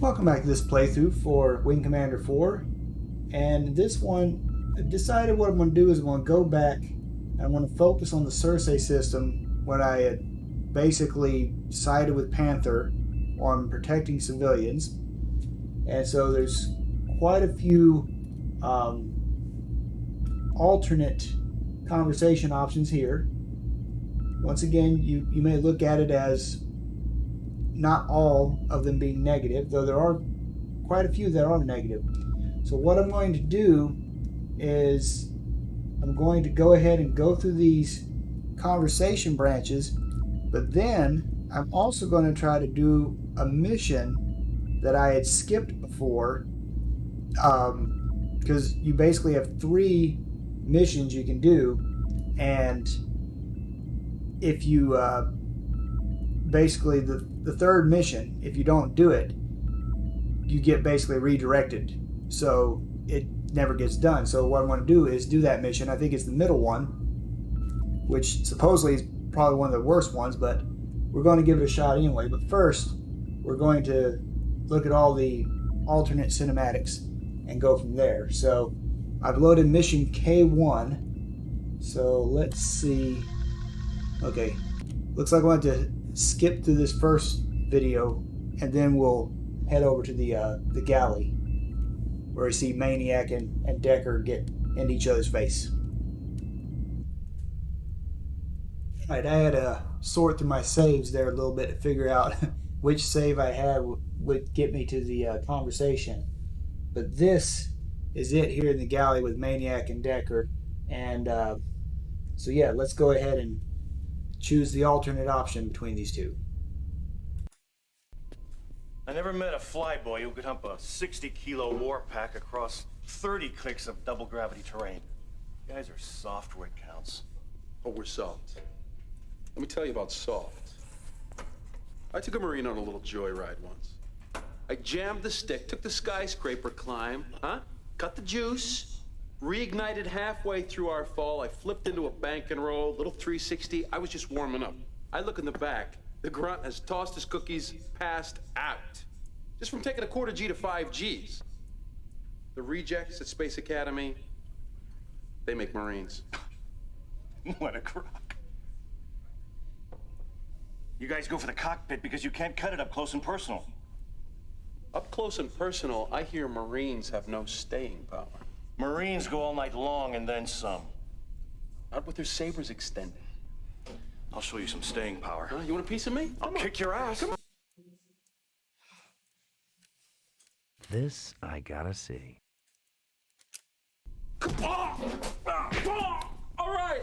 Welcome back to this playthrough for Wing Commander 4, and this one, I decided what I'm going to do is I'm going to go back and I'm going to focus on the Circe system when I had basically sided with Panther on protecting civilians. And so there's quite a few alternate conversation options here. Once again, you may look at it as not all of them being negative, though there are quite a few that are negative. So what I'm going to do is I'm going to go ahead and go through these conversation branches, but then I'm also going to try to do a mission that I had skipped before, because you basically have 3 missions you can do, and if you basically the third mission, if you don't do it, you get basically redirected, so it never gets done. So what I'm going to do is do that mission. I think it's the middle one, which supposedly is probably one of the worst ones, but we're going to give it a shot anyway. But first, we're going to look at all the alternate cinematics and go from there. So I've loaded mission K1, so let's see. Okay, looks like I want to skip through this first video, and then we'll head over to the galley, where we see Maniac and Decker get in each other's face. Alright, I had to sort through my saves there a little bit to figure out which save I had would get me to the conversation. But this is it here in the galley with Maniac and Decker. And so yeah, let's go ahead and choose the alternate option between these two. I never met a flyboy who could hump a 60-kilo war pack across 30 clicks of double gravity terrain. You guys are soft where it counts. Oh, we're soft. Let me tell you about soft. I took a Marine on a little joyride once. I jammed the stick, took the skyscraper climb, cut the juice, reignited halfway through our fall. I flipped into a bank and roll, little 360. I was just warming up. I look in the back. The grunt has tossed his cookies, passed out. Just from taking a quarter G to 5 Gs. The rejects at Space Academy, they make Marines. What a crock. You guys go for the cockpit because you can't cut it up close and personal. Up close and personal, I hear Marines have no staying power. Marines go all night long and then some. Not with their sabers extended. I'll show you some staying power. Huh? You want a piece of me? I'll kick your ass. Come on. This I gotta see. All right.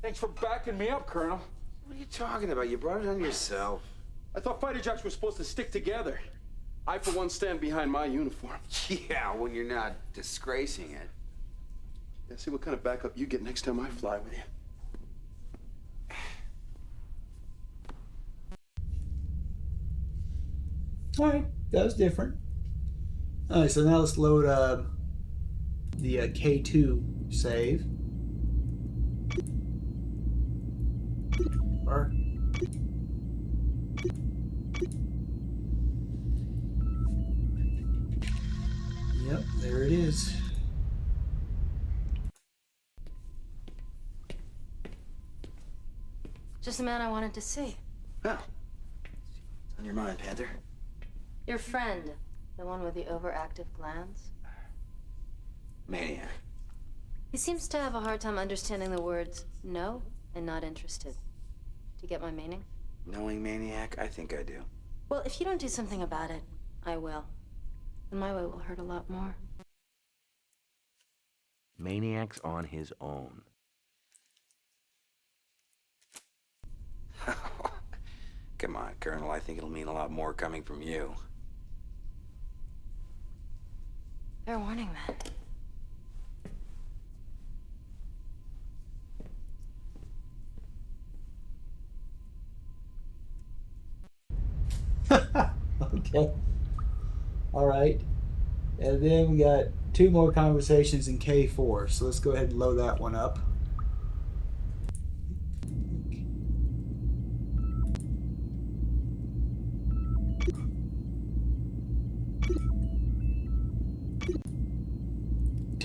Thanks for backing me up, Colonel. What are you talking about? You brought it on yourself. I thought fighter jets were supposed to stick together. I, for one, stand behind my uniform. Yeah, when you're not disgracing it. Yeah, see what kind of backup you get next time I fly with you. Alright, that was different. Alright, so now let's load the K2 save. Or yep, there it is. Just the man I wanted to see. Oh. What's on your mind, Panther? Your friend, the one with the overactive glands. Maniac. He seems to have a hard time understanding the words no and not interested. Do you get my meaning? Knowing Maniac? I think I do. Well, if you don't do something about it, I will. And my way will hurt a lot more. Maniac's on his own. Come on, Colonel. I think it'll mean a lot more coming from you. Fair warning, then. Okay. Alright. And then we got 2 more conversations in K4, so let's go ahead and load that one up.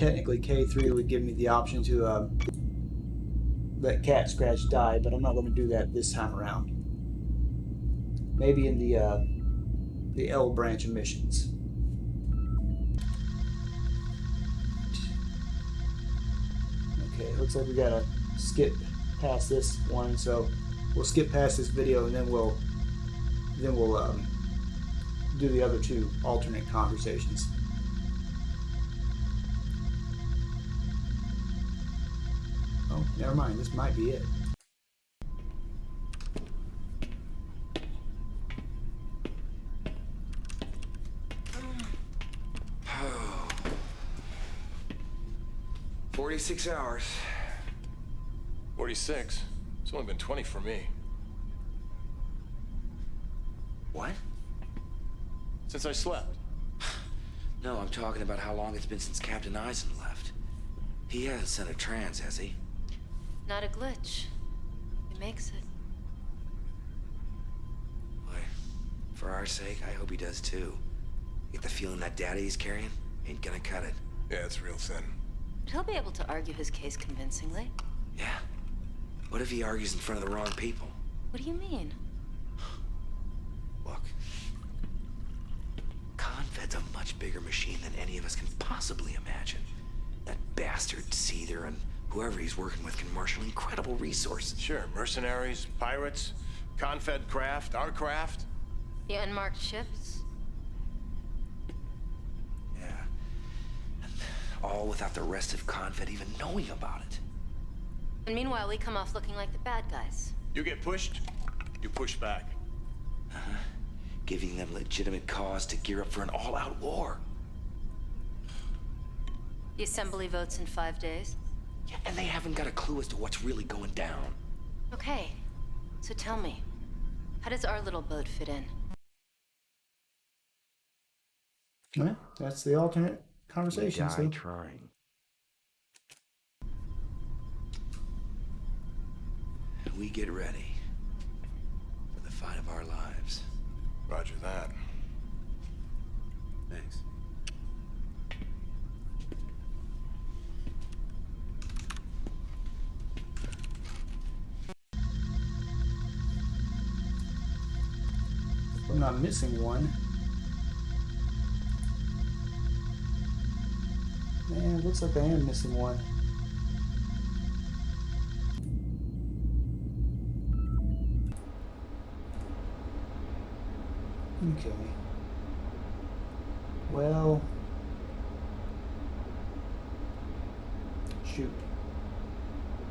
technically K3 would give me the option to let Cat Scratch die, but I'm not going to do that this time around. Maybe in the L branch of missions. Okay, looks like we gotta skip past this one, so we'll skip past this video and then we'll do the other two alternate conversations. Oh, never mind. This might be it. Oh. 46 hours. 46? It's only been 20 for me. What? Since I slept. No, I'm talking about how long it's been since Captain Eisen left. He hasn't sent a trans, has he? Not a glitch. He makes it. Boy, for our sake, I hope he does too. Get the feeling that data he's carrying ain't gonna cut it. Yeah, it's real thin. But he'll be able to argue his case convincingly. Yeah. What if he argues in front of the wrong people? What do you mean? Look. Confed's a much bigger machine than any of us can possibly imagine. That bastard Seether and whoever he's working with can marshal incredible resources. Sure, mercenaries, pirates, Confed craft, our craft. The unmarked ships? Yeah. And all without the rest of Confed even knowing about it. And meanwhile, we come off looking like the bad guys. You get pushed, you push back. Uh-huh. Giving them legitimate cause to gear up for an all-out war. The assembly votes in 5 days. Yeah, and they haven't got a clue as to what's really going down. Okay, so tell me, how does our little boat fit in? Well, that's the alternate We conversation. die So trying. And we get ready for the fight of our lives. Roger that. Thanks. I'm not missing one. Man, it looks like I am missing one. Okay. Well, shoot.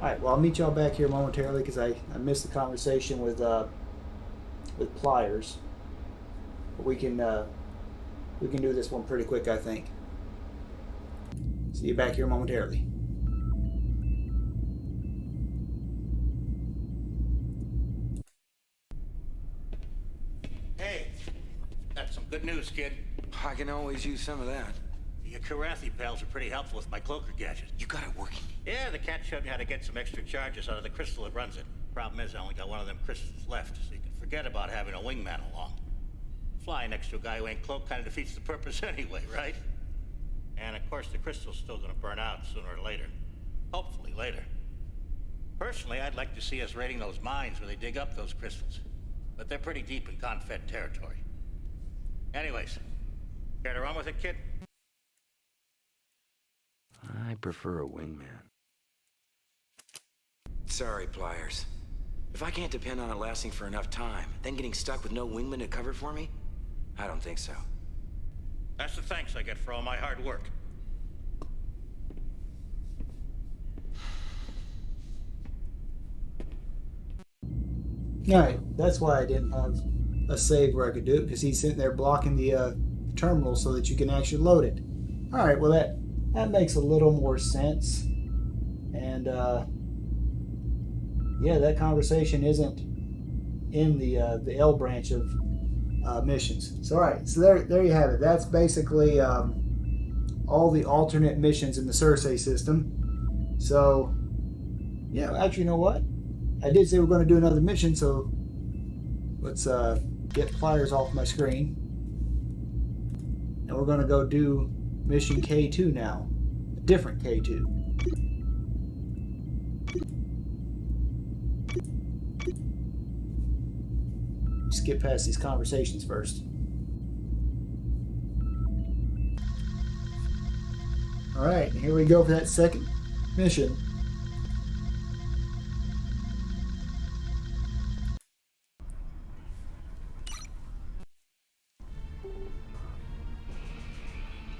Alright, well, I'll meet y'all back here momentarily because I missed the conversation with Pliers. But we can do this one pretty quick, I think. See you back here momentarily. Hey, that's some good news, kid. I can always use some of that. Your Karathi pals are pretty helpful with my cloaker gadget. You got it working. Yeah, the cat showed me how to get some extra charges out of the crystal that runs it. Problem is, I only got one of them crystals left, so you can forget about having a wingman along. Flying next to a guy who ain't cloaked kind of defeats the purpose anyway, right? And of course, the crystal's still gonna burn out sooner or later. Hopefully later. Personally, I'd like to see us raiding those mines where they dig up those crystals. But they're pretty deep in Confed territory. Anyways, care to run with it, kid? I prefer a wingman. Sorry, Pliers. If I can't depend on it lasting for enough time, then getting stuck with no wingman to cover for me? I don't think so. That's the thanks I get for all my hard work. Alright, that's why I didn't have a save where I could do it, because he's sitting there blocking the terminal so that you can actually load it. Alright, well that makes a little more sense. And yeah, that conversation isn't in the L branch of missions. So alright, so there you have it. That's basically all the alternate missions in the Circe system. So yeah, actually, you know what? I did say we're going to do another mission, so let's get Pliers off my screen. And we're going to go do mission K2 now. different K2. Skip past these conversations first. Alright, here we go for that second mission.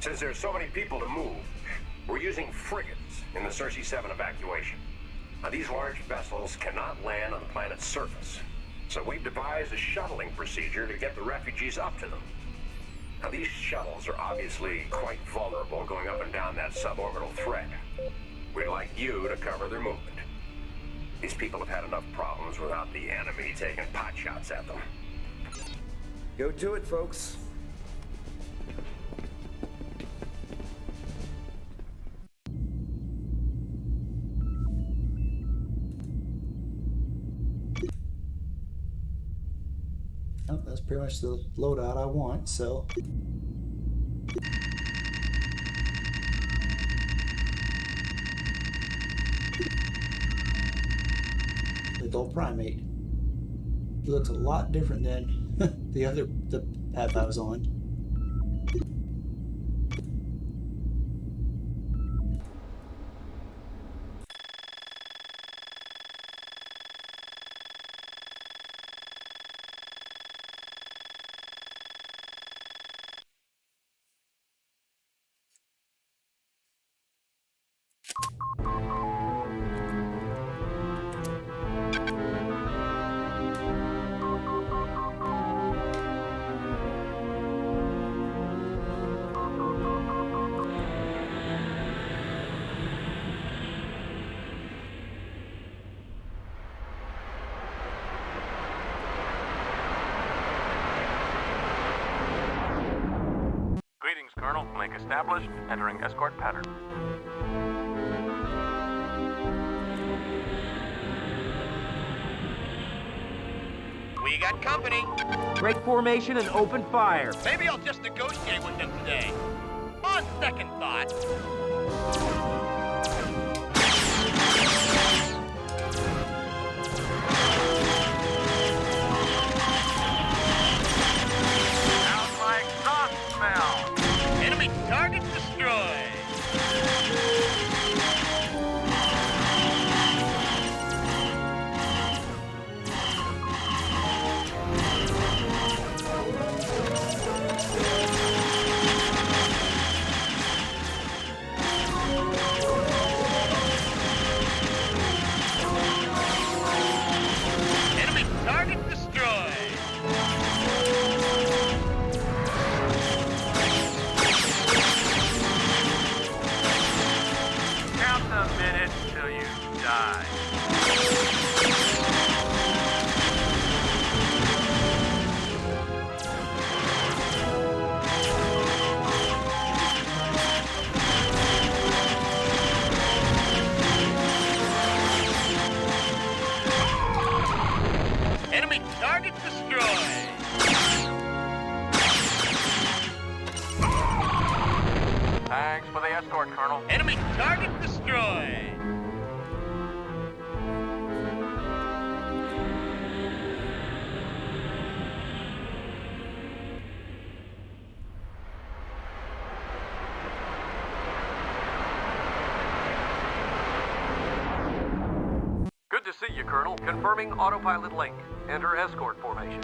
Since there's so many people to move, we're using frigates in the Circe 7 evacuation. Now, these large vessels cannot land on the planet's surface, so we've devised a shuttling procedure to get the refugees up to them. Now, these shuttles are obviously quite vulnerable going up and down that suborbital thread. We'd like you to cover their movement. These people have had enough problems without the enemy taking pot shots at them. Go do it, folks. Oh, that's pretty much the loadout I want, so. Adult primate. He looks a lot different than the path I was on. Colonel, link established, entering escort pattern. We got company. Break formation and open fire. Maybe I'll just negotiate with them today. On second thought. How's my exhaust smell? Enemy target destroyed. Enemy target destroyed. Count the minutes till you die. Enemy target destroyed. Thanks for the escort, Colonel. Enemy target destroyed. Good to see you, Colonel. Confirming autopilot link. Enter escort formation.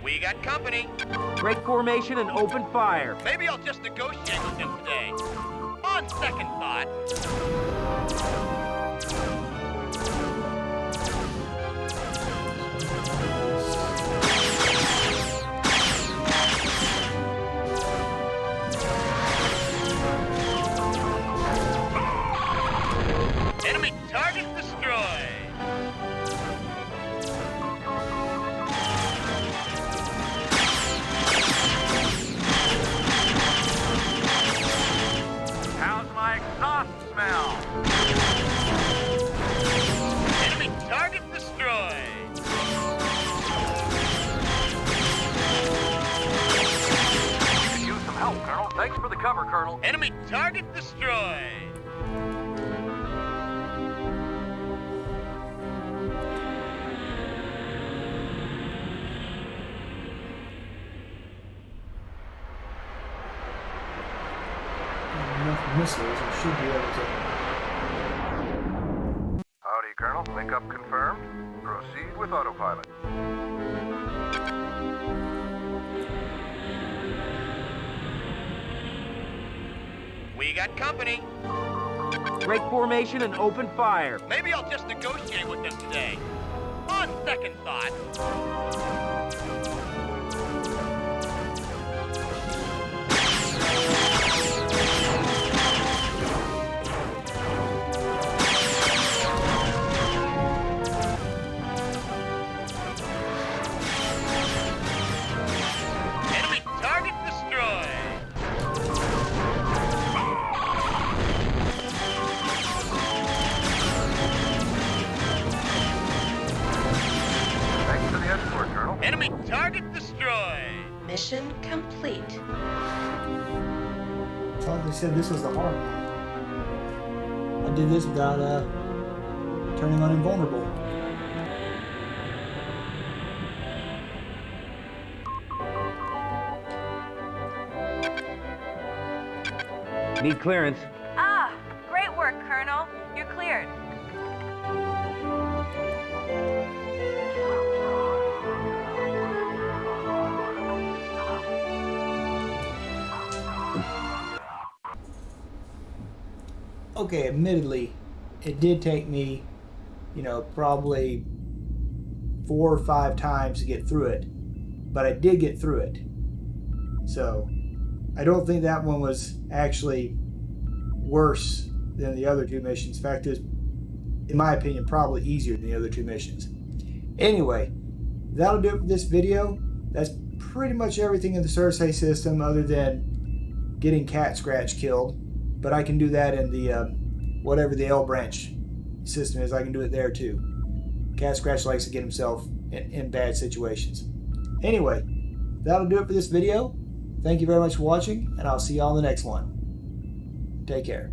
We got company. Break formation and open fire. Maybe I'll just negotiate with them today. On second thought. Enemy target destroyed. How's my exhaust smell? Enemy target destroyed. Colonel. Thanks for the cover, Colonel. Enemy target destroyed. Enough missiles, I should be able to. Howdy, Colonel. Link up confirmed. Proceed with autopilot. We got company. Break formation and open fire. Maybe I'll just negotiate with them today. On second thought. Enemy target destroyed. Thanks for the escort, Colonel. Enemy target destroyed. Mission complete. I thought they said this was the hard one. I did this without turning on invulnerable. Need clearance. Ah, great work, Colonel. You're cleared. Okay, admittedly, it did take me, probably 4 or 5 times to get through it, but I did get through it. So, I don't think that one was actually worse than the other 2 missions. In fact, it was, in my opinion, probably easier than the other 2 missions. Anyway, that'll do it for this video. That's pretty much everything in the Circe system other than getting Cat Scratch killed. But I can do that in the, whatever the L branch system is, I can do it there too. Cat Scratch likes to get himself in bad situations. Anyway, that'll do it for this video. Thank you very much for watching, and I'll see you all in the next one. Take care.